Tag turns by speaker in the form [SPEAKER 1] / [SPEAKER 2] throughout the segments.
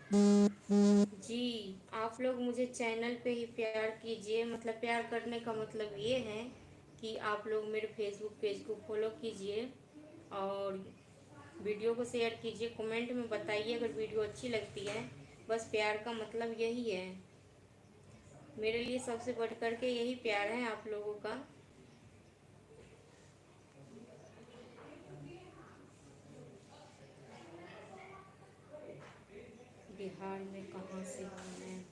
[SPEAKER 1] जी, आप लोग मुझे चैनल पे ही प्यार कीजिए। मतलब प्यार करने का मतलब ये है कि आप लोग मेरे फेसबुक पेज को फॉलो कीजिए और वीडियो को शेयर कीजिए। कमेंट में बताइए अगर वीडियो अच्छी लगती है। बस प्यार का मतलब यही है। मेरे लिए सबसे बढ़ कर के यही प्यार है आप लोगों का। बिहार में कहाँ से हूँ मैं?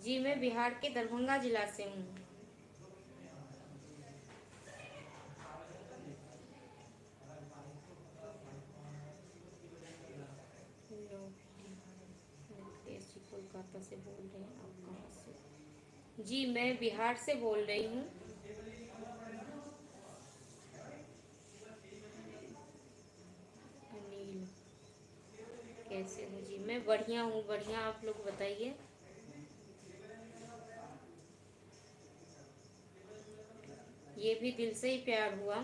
[SPEAKER 1] जी, मैं बिहार के दरभंगा जिला से हूँ। लोग मुकेश जी कोलकाता से बोल रहे हैं, आप कहाँ से? जी, मैं बिहार से बोल रही हूँ। अनिल, कैसे हो जी? मैं बढ़िया हूँ, बढ़िया। आप लोग बताइए। ये भी दिल से ही प्यार हुआ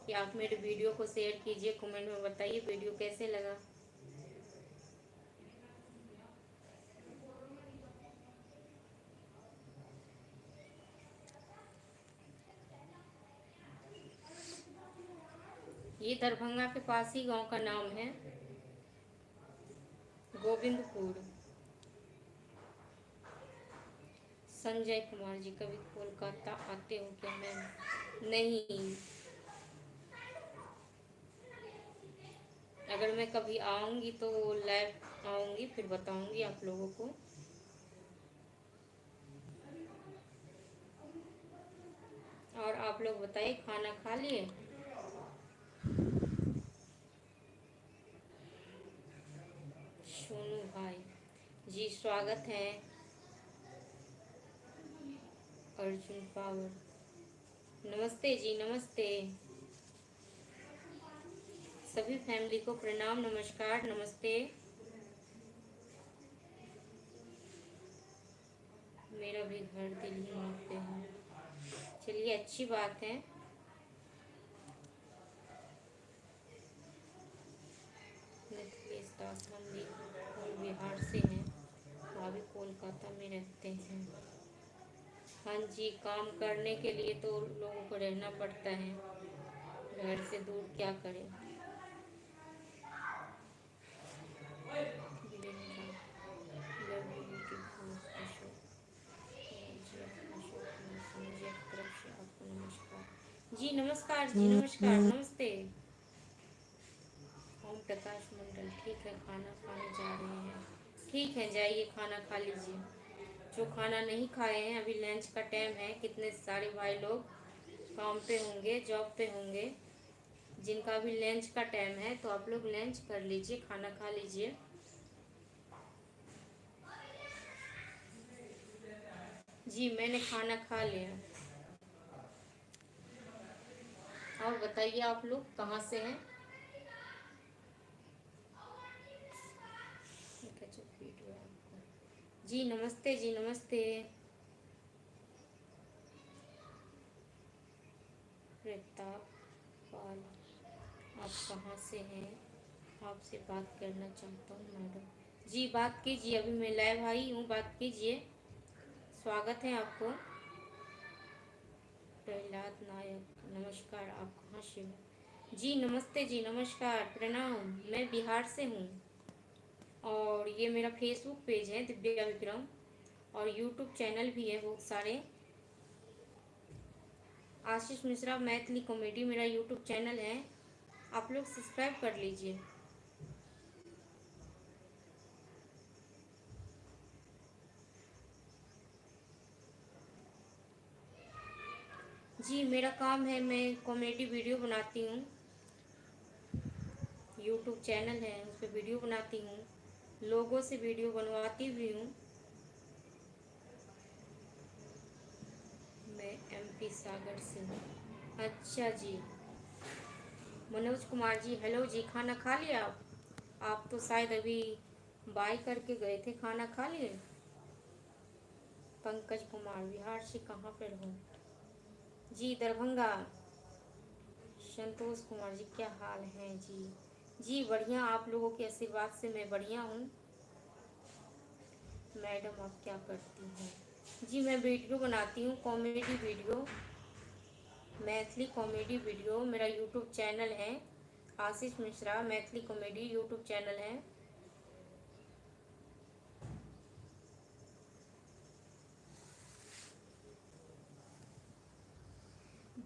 [SPEAKER 1] कि आप मेरे वीडियो को शेयर कीजिए। कमेंट में बताइए वीडियो कैसे लगा। ये दरभंगा के पास ही गांव का नाम है, गोविंदपुर। संजय कुमार जी, कभी कोलकाता आते हो क्या मैम? नहीं। अगर मैं कभी आऊँगी तो लाइव आऊँगी, फिर बताऊँगी आप लोगों को। और आप लोग बताइए, खाना खा लिए? सोनू भाई जी, स्वागत है। अर्जुन पावर, नमस्ते जी, नमस्ते। सभी फैमिली को प्रणाम, नमस्कार, नमस्ते। मेरा भी घर दिल्ली में पे है। चलिए, अच्छी बात है। मिथिलेश दास, हम भी बिहार से हैं, भाभी कोलकाता में रहते हैं। हाँ जी, काम करने के लिए तो लोगों को रहना पड़ता है, घर से दूर क्या करें। बिलिंद्रा, लव यू ब्यूटीफुल अशोक। जी, अशोक कुमार जी की तरफ से आपको नमस्कार। जी नमस्कार, जी नमस्कार, नमस्ते। ओम प्रकाश मंडल, ठीक है, खाना खाने जा रहे हैं। ठीक है, जाइए खाना खा लीजिए। जो खाना नहीं खाए हैं, अभी लंच का टाइम है। कितने सारे भाई लोग काम पे होंगे, जॉब पे होंगे, जिनका भी लंच का टाइम है, तो आप लोग लंच कर लीजिए, खाना खा लीजिए। जी, मैंने खाना खा लिया। और बताइए आप लोग कहाँ से हैं? जी नमस्ते, जी नमस्ते। प्रताप पाल, आप कहाँ से हैं? आपसे बात करना चाहता हूँ मैडम। जी बात कीजिए, अभी मैं लाइव आई हूँ, बात कीजिए। स्वागत है आपको। प्रहलाद नायक, नमस्कार, आप कहाँ से हो? जी नमस्ते, जी नमस्कार, प्रणाम। मैं बिहार से हूँ और ये मेरा फेसबुक पेज है दिव्या विक्रम, और यूट्यूब चैनल भी है बहुत सारे। आशीष मिश्रा मैथिली कॉमेडी मेरा यूट्यूब चैनल है, आप लोग सब्सक्राइब कर लीजिए। जी, मेरा काम है, मैं कॉमेडी वीडियो बनाती हूँ। यूट्यूब चैनल है, उस पर वीडियो बनाती हूँ, लोगों से वीडियो बनवाती भी हूँ। मैं एमपी सागर से हूँ। अच्छा जी। मनोज कुमार जी, हेलो जी, खाना खा लिया आप तो शायद अभी बाय करके गए थे, खाना खा लिए? पंकज कुमार, बिहार से कहाँ पर हो? जी दरभंगा। संतोष कुमार जी, क्या हाल है जी? जी बढ़िया, आप लोगों के आशीर्वाद से मैं बढ़िया हूँ। मैडम आप क्या करती हैं? जी मैं वीडियो बनाती हूँ, comedy video, Maithili comedy video. मेरा यूट्यूब चैनल है Ashish Mishra Maithili comedy, YouTube channel है।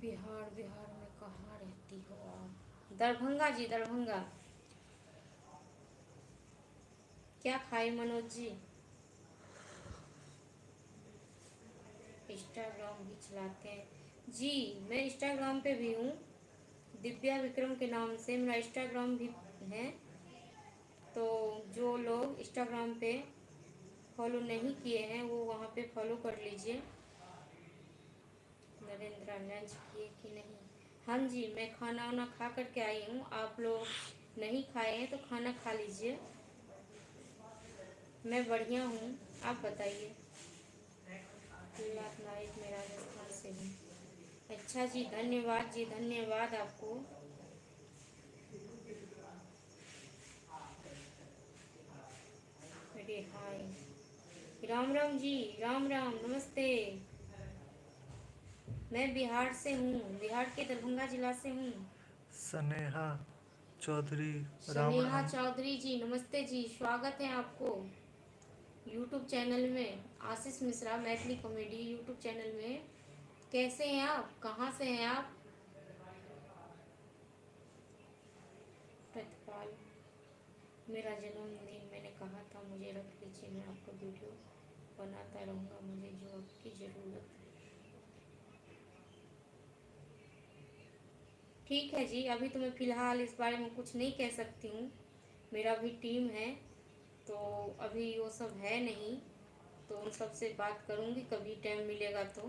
[SPEAKER 1] बिहार बिहार में कहाँ रहती हो आप? दरभंगा जी, दरभंगा। क्या खाए मनोज जी? इंस्टाग्राम भी चलाते हैं जी? मैं इंस्टाग्राम पे भी हूँ, दिव्या विक्रम के नाम से मेरा इंस्टाग्राम भी है। तो जो लोग इंस्टाग्राम पे फॉलो नहीं किए हैं वो वहाँ पे फॉलो कर लीजिए। नरेंद्र लंच किए कि नहीं? हाँ जी, मैं खाना वाना खा करके आई हूँ। आप लोग नहीं खाए हैं तो खाना खा लीजिए। मैं बढ़िया हूँ, आप बताइए। नाइट में राजस्थान से हूँ। अच्छा जी, धन्यवाद जी, धन्यवाद आपको। अरे हाय, राम राम जी, राम राम, नमस्ते। मैं बिहार से हूँ, बिहार के दरभंगा जिला से हूँ।
[SPEAKER 2] स्नेहा चौधरी, राम
[SPEAKER 1] स्नेहा
[SPEAKER 2] राम।
[SPEAKER 1] चौधरी जी, नमस्ते जी, स्वागत है आपको यूट्यूब चैनल में, Ashish Mishra Maithili comedy YouTube channel में। कैसे हैं आप, कहाँ से हैं आप? प्रतिपाल, मेरा जन्मदिन मैंने कहा था मुझे रख लीजिए, मैं आपको वीडियो बनाता रहूँगा, मुझे जो आपकी ज़रूरत है। ठीक है जी, अभी तो मैं फ़िलहाल इस बारे में कुछ नहीं कह सकती हूँ, मेरा भी टीम है तो अभी वो सब है नहीं। तो उन सब से बात करूँगी, कभी टाइम मिलेगा तो तब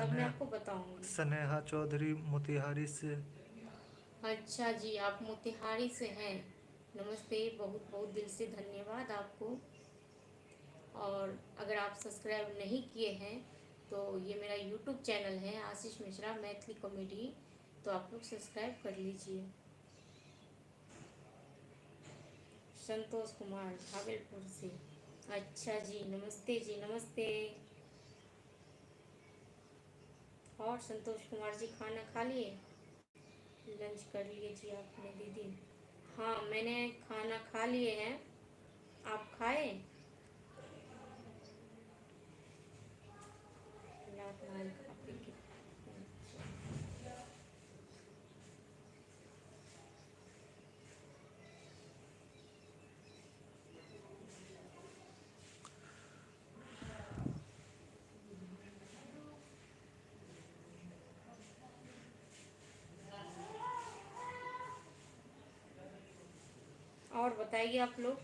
[SPEAKER 1] मैं
[SPEAKER 2] स्नेह
[SPEAKER 1] आपको बताऊँगी।
[SPEAKER 2] स्नेहा चौधरी मोतिहारी से।
[SPEAKER 1] अच्छा जी, आप मोतिहारी से हैं, नमस्ते, बहुत बहुत दिल से धन्यवाद आपको। और अगर आप सब्सक्राइब नहीं किए हैं तो ये मेरा यूट्यूब चैनल है आशीष मिश्रा मैथिली कॉमेडी, तो आप लोग सब्सक्राइब कर लीजिए। संतोष कुमार भागलपुर से। अच्छा जी, नमस्ते जी, नमस्ते। और संतोष कुमार जी खाना खा लिए? लंच कर लिए जी आपने दीदी? हाँ मैंने खाना खा लिए हैं, आप खाए? लात मार खा पी के। और बताइए आप लोग,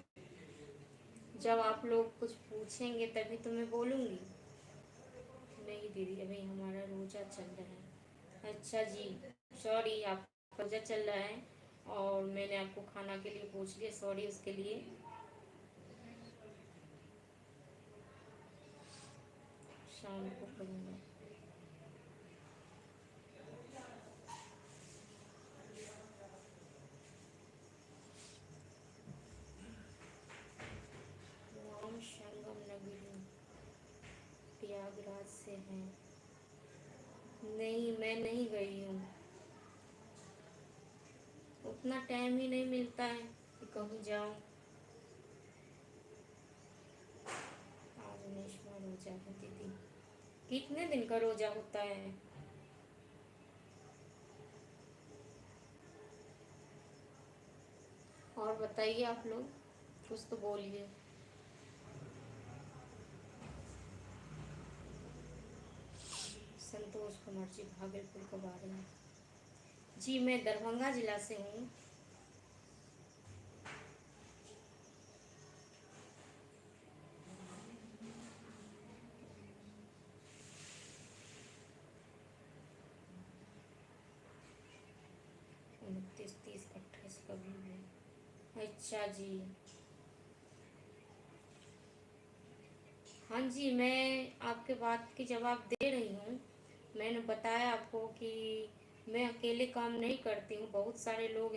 [SPEAKER 1] जब आप लोग कुछ पूछेंगे तभी तो मैं बोलूँगी। नहीं दीदी, अभी हमारा रोज़ा चल रहा है। अच्छा जी, सॉरी, आपका रोज़ा चल रहा है और मैंने आपको खाना के लिए पूछ लिया, सॉरी उसके लिए। शाम को करूँगा। राम संगम नगरी प्रयागराज से हैं? नहीं, मैं नहीं गई हूँ, उतना टाइम ही नहीं मिलता है कि कहीं जाऊँ। आज नेशनल रोजा है दीदी। कितने दिन का रोजा होता है? और बताइए आप लोग, कुछ तो बोलिए। संतोष कुमार जी भागलपुर के बारे में? जी मैं दरभंगा जिला से हूँ। 29, 30, 28 कभी भी। अच्छा जी, हाँ जी, मैं आपके बात की जवाब दे रही हूँ। मैंने बताया आपको कि मैं अकेले काम नहीं करती हूँ, बहुत सारे लोग हैं।